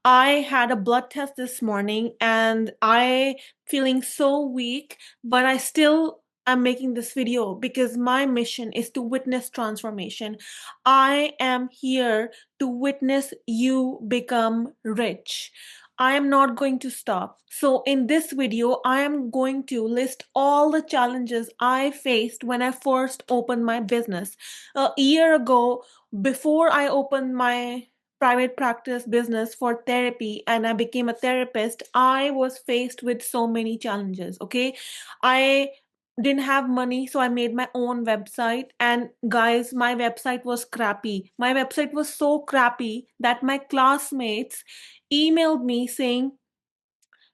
I had a blood test this morning and I feeling so weak, but I still am making this video because my mission is to witness transformation. I am here to witness you become rich. I am not going to stop. So in this video, I am going to list all the challenges I faced when I first opened my business. A year ago, before I opened my private practice business for therapy and I became a therapist, I was faced with so many challenges. Okay. I didn't have money, so I made my own website. And guys, my website was crappy. My website was so crappy that my classmates emailed me saying,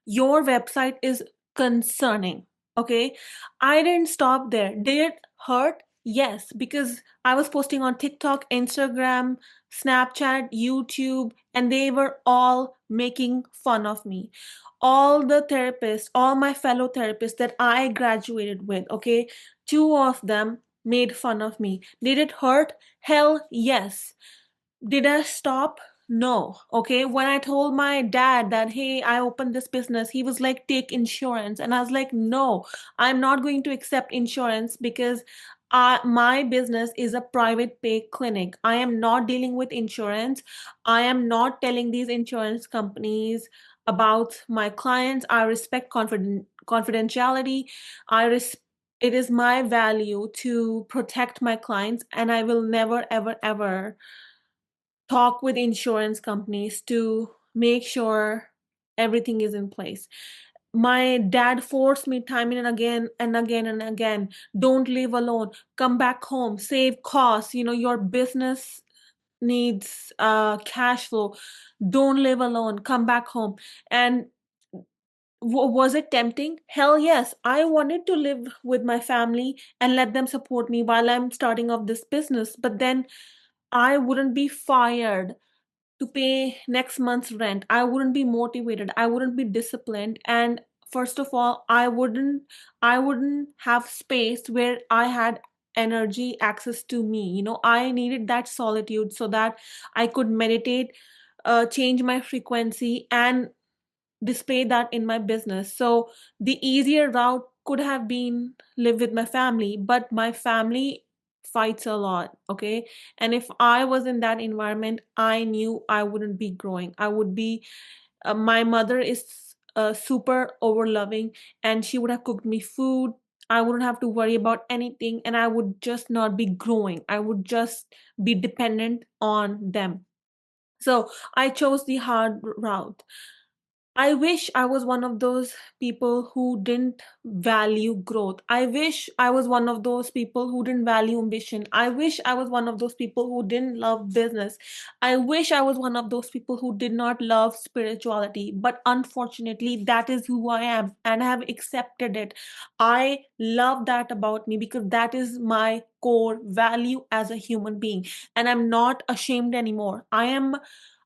your website is concerning. Okay. I didn't stop there. Did it hurt? Yes, because I was posting on TikTok, Instagram, Snapchat, YouTube, and they were all making fun of me. All the therapists, all my fellow therapists that I graduated with, okay, two of them made fun of me. Did it hurt? Hell yes. Did I stop? No. Okay. When I told my dad that, hey, I opened this business, he was like, take insurance. And I was like, no, I'm not going to accept insurance because my business is a private pay clinic. I am not dealing with insurance. I am not telling these insurance companies about my clients. I respect confidentiality. It is my value to protect my clients, and I will never, ever, ever talk with insurance companies to make sure everything is in place. My dad forced me time and again and again and again, don't live alone, come back home, save costs, your business needs cash flow, don't live alone, come back home. And was it tempting? Hell yes. I wanted to live with my family and let them support me while I'm starting off this business, but then I wouldn't be fired to pay next month's rent. I wouldn't be motivated. I wouldn't be disciplined. And first of all, I wouldn't have space where I had energy access to me. I needed that solitude so that I could meditate, change my frequency, and display that in my business. So the easier route could have been live with my family, but my family fights a lot, okay? And if I was in that environment, I knew I wouldn't be growing. I would be My mother is super over loving, and she would have cooked me food. I wouldn't have to worry about anything, and I would just not be growing. I would just be dependent on them. So I chose the hard route. I wish I was one of those people who didn't value growth. I wish I was one of those people who didn't value ambition. I wish I was one of those people who didn't love business. I wish I was one of those people who did not love spirituality. But unfortunately, that is who I am, and I have accepted it. I love that about me because that is my core value as a human being. And I'm not ashamed anymore.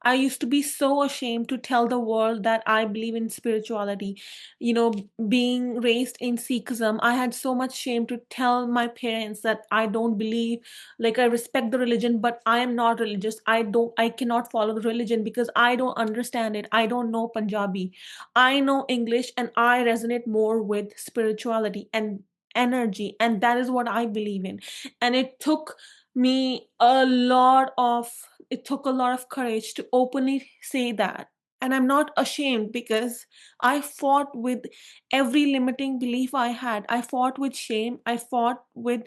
I used to be so ashamed to tell the world that I believe in spirituality. Being raised in Sikhism, I had so much shame to tell my parents that I don't believe, like, I respect the religion, but I am not religious. I cannot follow the religion because I don't understand it. I don't know Punjabi. I know English, and I resonate more with spirituality and energy, and that is what I believe in. And me a lot of it took a lot of courage to openly say that. And I'm not ashamed because I fought with every limiting belief I had. I fought with shame. I fought with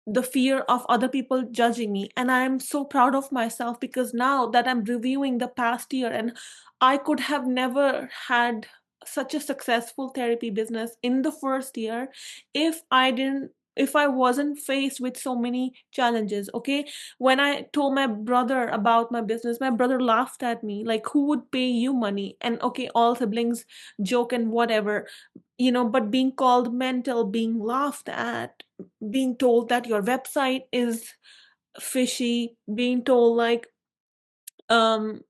the fear of other people judging me. And I am so proud of myself because now that I'm reviewing the past year, and I could have never had such a successful therapy business in the first year if I wasn't faced with so many challenges. Okay. When I told my brother about my business, my brother laughed at me like, who would pay you money? And okay, all siblings joke and whatever, but being called mental, being laughed at, being told that your website is fishy, being told um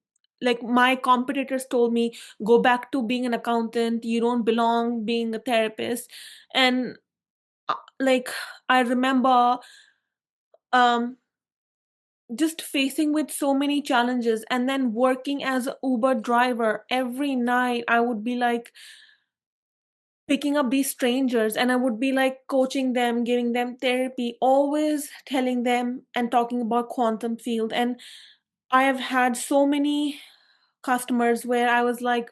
like my competitors told me, go back to being an accountant, you don't belong being a therapist. And like, I remember um just facing with so many challenges, and then working as a Uber driver every night. I would be like picking up these strangers, and I would be like coaching them, giving them therapy, always telling them and talking about quantum field. And I have had so many customers where I was like,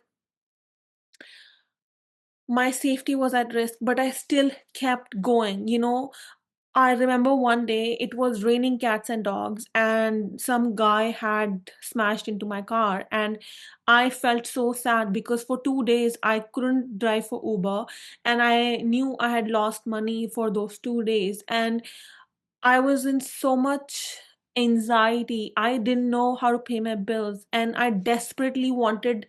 my safety was at risk, but I still kept going, you know. I remember one day it was raining cats and dogs, and some guy had smashed into my car. And I felt so sad because for 2 days I couldn't drive for Uber, and I knew I had lost money for those 2 days. And I was in so much anxiety. I didn't know how to pay my bills, and I desperately wanted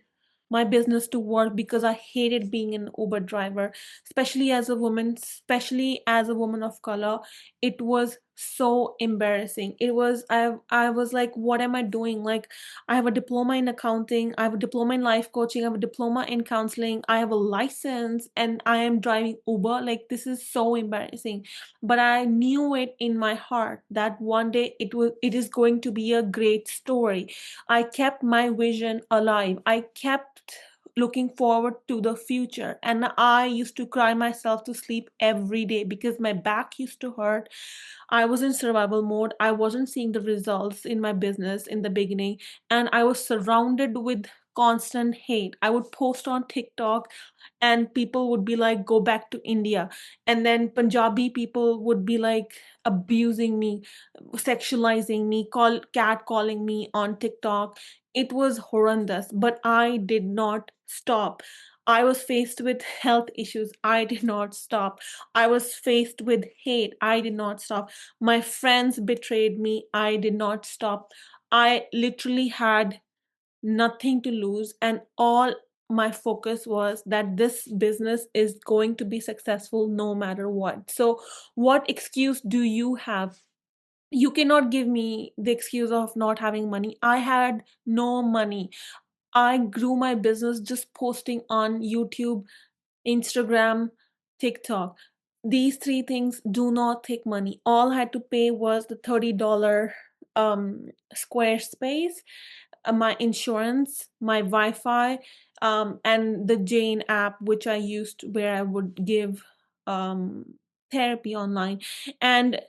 my business to work because I hated being an Uber driver, especially as a woman, especially as a woman of color. It was so embarrassing. I was like, what am I doing? Like, I have a diploma in accounting, I have a diploma in life coaching, I have a diploma in counseling, I have a license, and I am driving Uber. Like, this is so embarrassing. But I knew it in my heart that one day it is going to be a great story. I kept my vision alive. I kept looking forward to the future, and I used to cry myself to sleep every day because my back used to hurt. I was in survival mode. I wasn't seeing the results in my business in the beginning, and I was surrounded with constant hate. I would post on TikTok and people would be like, go back to India. And then Punjabi people would be like abusing me, sexualizing me, cat calling me on TikTok. It was horrendous, but I did not stop. I was faced with health issues. I did not stop. I was faced with hate. I did not stop. My friends betrayed me. I did not stop. I literally had nothing to lose, and all my focus was that this business is going to be successful no matter what. So what excuse do you have? You cannot give me the excuse of not having money. I had no money. I grew my business just posting on YouTube, Instagram, TikTok. These three things do not take money. All I had to pay was the $30 Squarespace, my insurance, my Wi-Fi, and the Jane app, which I used where I would give therapy online. And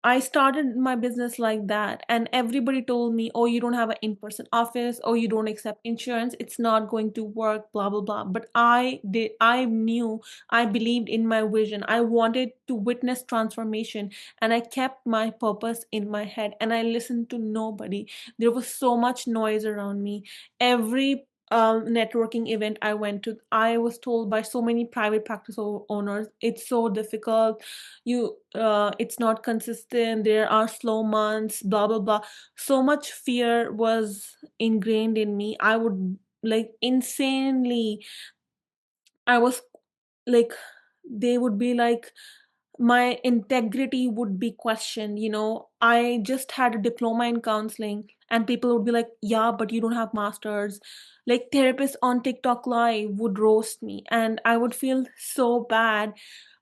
I started my business like that, and everybody told me, oh, you don't have an in-person office, oh, you don't accept insurance, it's not going to work, blah, blah, blah. But I knew, I believed in my vision. I wanted to witness transformation, and I kept my purpose in my head, and I listened to nobody. There was so much noise around me. Every networking event I went to, I was told by so many private practice owners, it's so difficult, it's not consistent, there are slow months, blah blah blah. So much fear was ingrained in me. I would like insanely, I was like, they would be like, my integrity would be questioned. You know, I just had a diploma in counseling, and people would be like, yeah, but you don't have masters. Like, therapists on TikTok live would roast me, and I would feel so bad,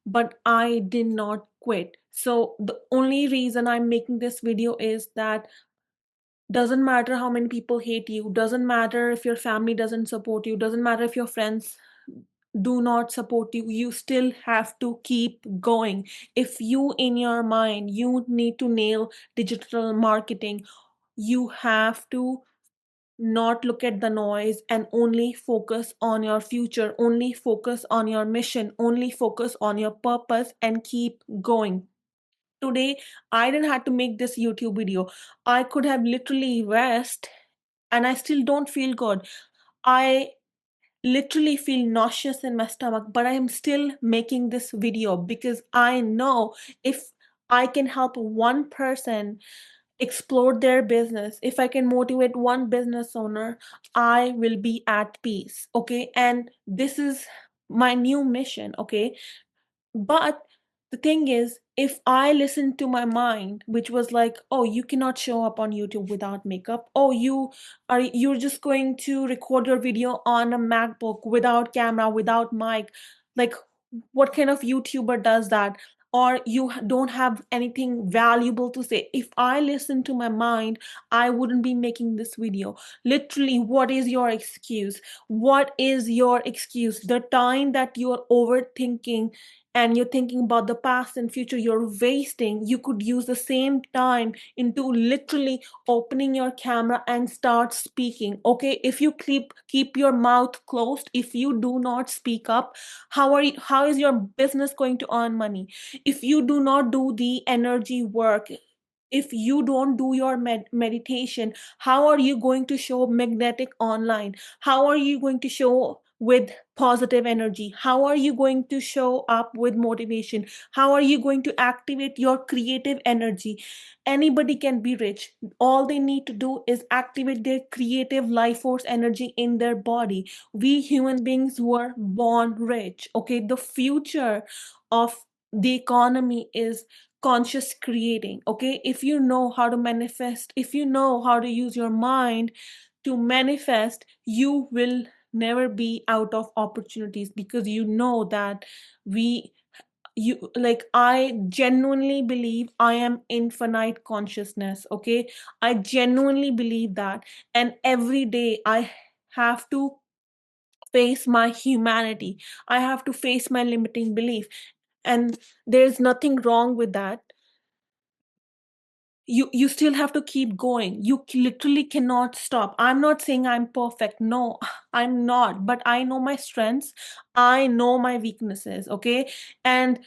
but I did not quit. So the only reason I'm making this video is that doesn't matter how many people hate you, doesn't matter if your family doesn't support you, doesn't matter if your friends do not support you, you still have to keep going. If you in your mind you need to nail digital marketing, you have to not look at the noise and only focus on your future, only focus on your mission, only focus on your purpose, and keep going. Today I didn't have to make this YouTube video. I could have literally rest, and I still don't feel good. I literally feel nauseous in my stomach, but I am still making this video because I know if I can help one person explore their business, if I can motivate one business owner, I will be at peace. Okay. And this is my new mission. Okay. But the thing is, if I listened to my mind, which was like, oh, you cannot show up on YouTube without makeup. Oh, you're just going to record your video on a MacBook without camera, without mic. Like, what kind of YouTuber does that? or you don't have anything valuable to say. If I listen to my mind, I wouldn't be making this video. Literally, what is your excuse? What is your excuse? The time that you're overthinking and you're thinking about the past and future, you're wasting. You could use the same time into literally opening your camera and start speaking. Okay, if you keep your mouth closed, if you do not speak up, how is your business going to earn money? If you do not do the energy work, if you don't do your meditation, how are you going to show magnetic online? How are you going to show with positive energy? How are you going to show up with motivation? How are you going to activate your creative energy? Anybody can be rich. All they need to do is activate their creative life force energy in their body. We human beings were born rich. Okay, the future of the economy is conscious creating. Okay, if you know how to manifest, if you know how to use your mind to manifest, you will never be out of opportunities, because you know that we you like I genuinely believe I am infinite consciousness. Okay, I genuinely believe that, and every day I have to face my humanity. I have to face my limiting belief, and there's nothing wrong with that. You still have to keep going. You literally cannot stop. I'm not saying I'm perfect, no. I'm not, but I know my strengths, I know my weaknesses. Okay, and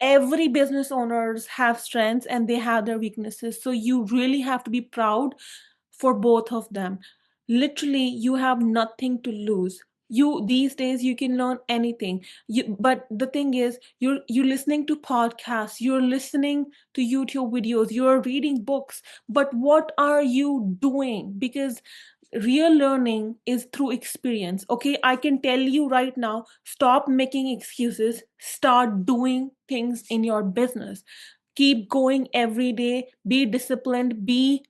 every business owners have strengths and they have their weaknesses, so you really have to be proud for both of them. Literally, you have nothing to lose. You these days you can learn anything. But the thing is, you're listening to podcasts, you're listening to YouTube videos, you're reading books, but what are you doing? Because real learning is through experience. Okay, I can tell you right now, stop making excuses, start doing things in your business. Keep going every day, be disciplined, be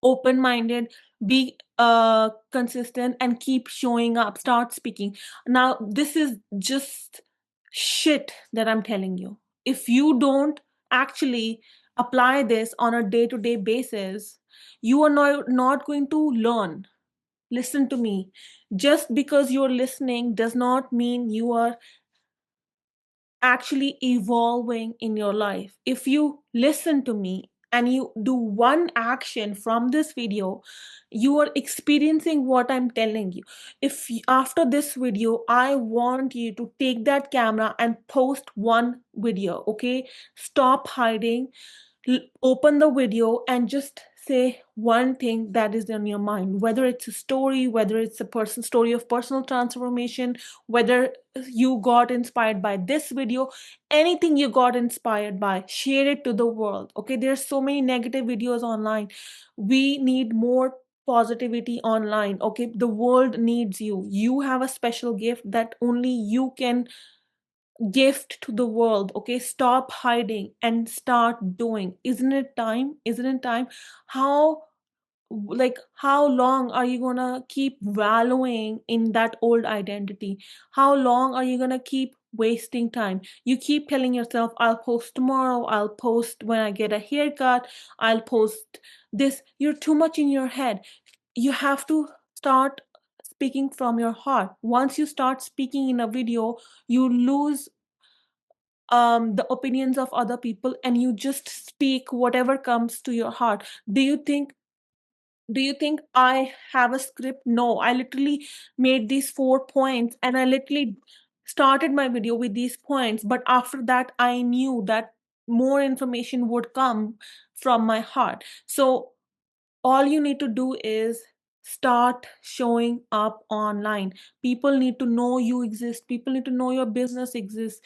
open minded, be consistent, and keep showing up, start speaking. Now this is just shit that I'm telling you. If you don't actually apply this on a day to day basis, you are not going to learn. Listen to me. Just because you're listening does not mean you are actually evolving in your life. If you listen to me and you do one action from this video, you are experiencing what I'm telling you. If after this video, I want you to take that camera and post one video. Okay, stop hiding, open the video and just say one thing that is in your mind, whether it's a story, whether it's a person story of personal transformation, whether you got inspired by this video, anything you got inspired by, share it to the world. Okay, there's so many negative videos online. We need more positivity online. Okay, the world needs you. You have a special gift that only you can gift to the world. Okay, stop hiding and start doing. Isn't it time? Isn't it time? How, like, how long are you gonna keep wallowing in that old identity? How long are you gonna keep wasting time? You keep telling yourself, I'll post tomorrow, I'll post when I get a haircut, I'll post this. You're too much in your head. You have to start speaking from your heart. Once you start speaking in a video, you lose the opinions of other people and you just speak whatever comes to your heart. Do you think I have a script? No, I literally made these 4 points and I literally started my video with these points, but after that I knew that more information would come from my heart. So all you need to do is start showing up online. People need to know you exist, people need to know your business exists.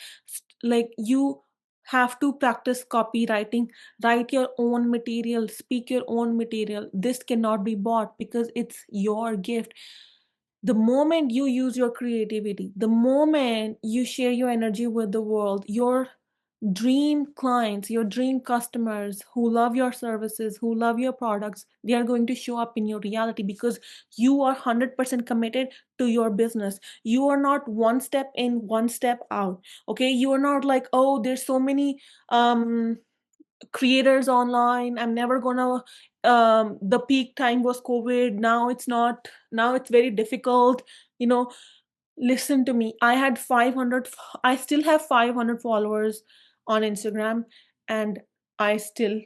Like, you have to practice copywriting, write your own material, speak your own material. This cannot be bought because it's your gift. The moment you use your creativity, the moment you share your energy with the world, dream clients, your dream customers who love your services, who love your products, they are going to show up in your reality because you are 100% committed to your business. You are not one step in, one step out. Okay, you are not like, oh, there's so many creators online, I'm never gonna, the peak time was COVID, now it's not, now it's very difficult, you know. Listen to me. I had 500, I still have 500 followers on Instagram, and I still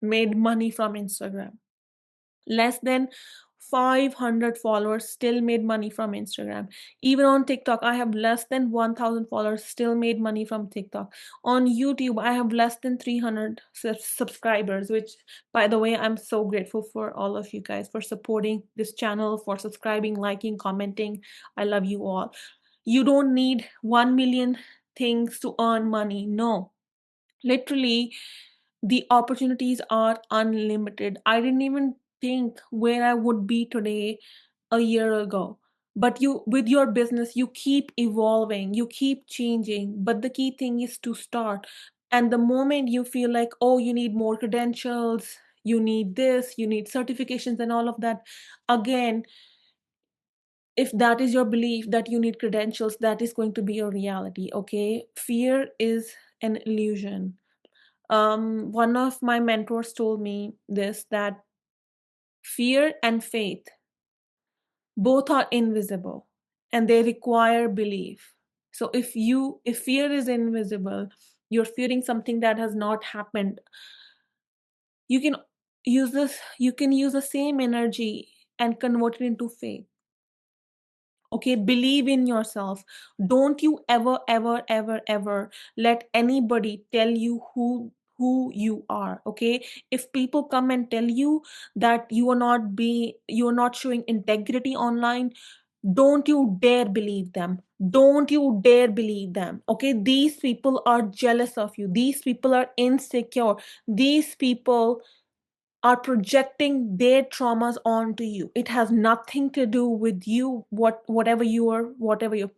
made money from Instagram. Less than 500 followers, still made money from Instagram. Even on TikTok, I have less than 1000 followers, still made money from TikTok. On YouTube, I have less than 300 subscribers, which, by the way, I'm so grateful for all of you guys for supporting this channel, for subscribing, liking, commenting. I love you all. You don't need 1 million things to earn money. No, literally, the opportunities are unlimited. I didn't even think where I would be today a year ago. But you, with your business, you keep evolving, you keep changing. But the key thing is to start. And the moment you feel like, oh, you need more credentials, you need this, you need certifications, and all of that, again, if that is your belief that you need credentials, that is going to be your reality. Okay, fear is an illusion. One of my mentors told me this, that fear and faith both are invisible and they require belief. So if fear is invisible, you're fearing something that has not happened, you can you can use the same energy and convert it into faith. Okay, believe in yourself. Don't you ever ever ever ever let anybody tell you who you are. Okay, if people come and tell you that you are not showing integrity online, don't you dare believe them. Don't you dare believe them. Okay, these people are jealous of you, these people are insecure, these people are projecting their traumas onto you. It has nothing to do with you, whatever your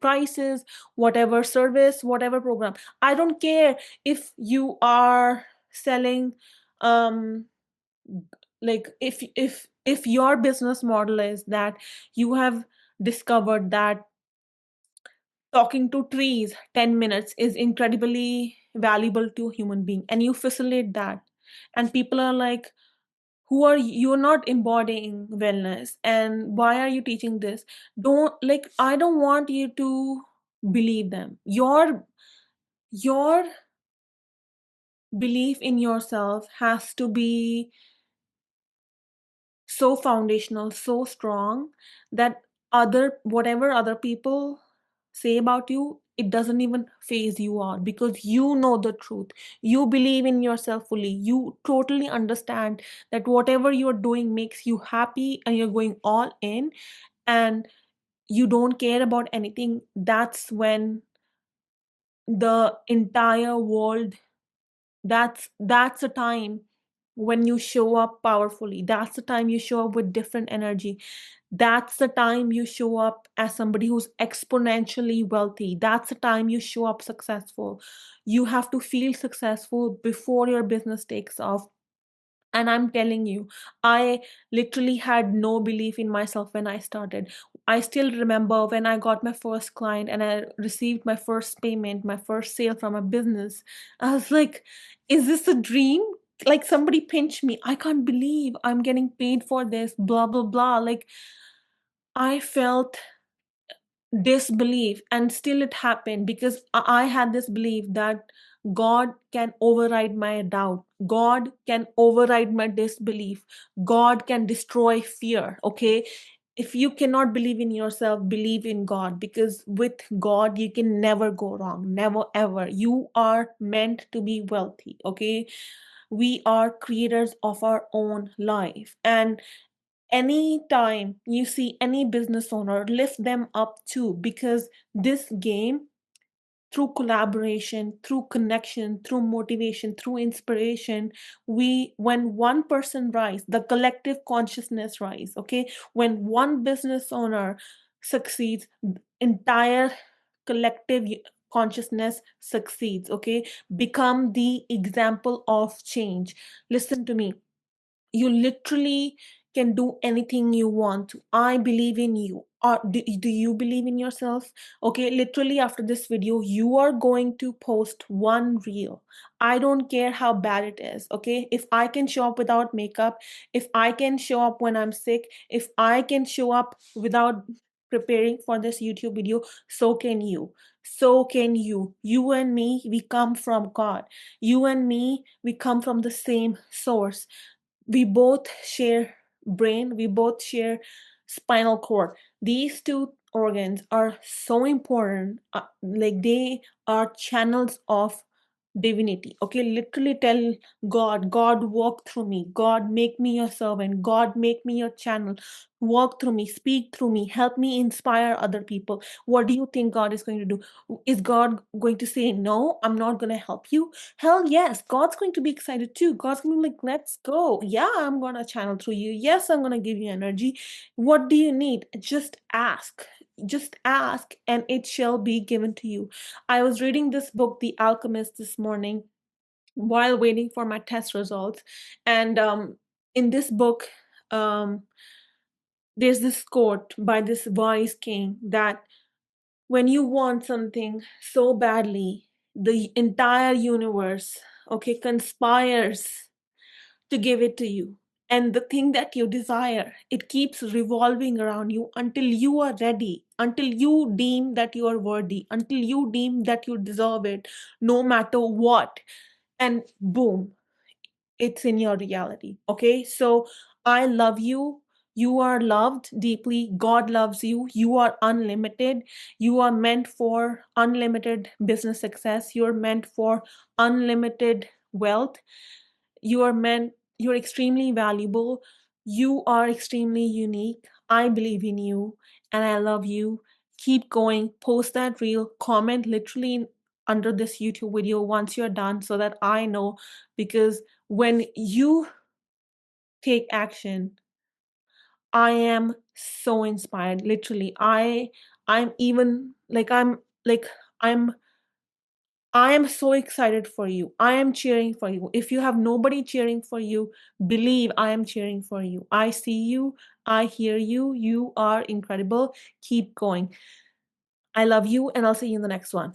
price is, whatever service, whatever program. I don't care if you are selling, um like, if your business model is that you have discovered that talking to trees 10 minutes is incredibly valuable to a human being, and you facilitate that, and people are like, who are you? You're not embodying wellness, and why are you teaching this? Don't, like, I don't want you to believe them. Your belief in yourself has to be so foundational, so strong, that other whatever other people say about you, it doesn't even phase you out, because you know the truth. You believe in yourself fully. You totally understand that whatever you're doing makes you happy and you're going all in, and you don't care about anything. That's when the entire world, that's a time when you show up powerfully. That's the time you show up with different energy. That's the time you show up as somebody who's exponentially wealthy. That's the time you show up successful. You have to feel successful before your business takes off. And I'm telling you, I literally had no belief in myself when I started. I still remember when I got my first client and I received my first payment, my first sale from a business. I was like, is this a dream? Like, somebody pinched me. I can't believe I'm getting paid for this, blah, blah, blah. Like, I felt disbelief, and still it happened because I had this belief that God can override my doubt, God can override my disbelief, God can destroy fear. Okay, if you cannot believe in yourself, believe in God, because with God you can never go wrong, never ever. You are meant to be wealthy. Okay, we are creators of our own life, and anytime you see any business owner, lift them up too, because this game, through collaboration, through connection, through motivation, through inspiration, we when one person rise, the collective consciousness rise. Okay, when one business owner succeeds, entire collective consciousness succeeds, okay? Become the example of change. Listen to me. You literally can do anything you want to. I believe in you. Or do you believe in yourself? Okay, literally after this video, you are going to post one reel. I don't care how bad it is, okay? If I can show up without makeup, if I can show up when I'm sick, if I can show up without preparing for this YouTube video, so can you. So can you. You and me, we come from God. You and me, we come from the same source. We both share brain, we both share spinal cord. These two organs are so important, like they are channels of divinity, okay? Literally tell God, God walk through me, God make me your servant, God make me your channel, walk through me, speak through me, help me inspire other people. What do you think God is going to do? Is God going to say, no, I'm not going to help you? Hell yes, God's going to be excited too. God's going to be like, let's go. Yeah, I'm going to channel through you. Yes, I'm going to give you energy. What do you need? Just ask. Just ask, and it shall be given to you. I was reading this book, The Alchemist, this morning while waiting for my test results. And in this book, um, there's this quote by this wise king that when you want something so badly, the entire universe, okay, conspires to give it to you. And the thing that you desire, it keeps revolving around you until you are ready, until you deem that you are worthy, until you deem that you deserve it, no matter what. And boom, it's in your reality. Okay, so I love you. You are loved deeply. God loves you. You are unlimited. You are meant for unlimited business success. You're meant for unlimited wealth. You're extremely valuable. You are extremely unique. I believe in you and I love you. Keep going. Post that reel. Comment literally under this YouTube video once you're done so that I know, because when you take action, I am so inspired. Literally, I'm even like I'm I am so excited for you. I am cheering for you. If you have nobody cheering for you, believe I am cheering for you. I see you. I hear you. You are incredible. Keep going. I love you, and I'll see you in the next one.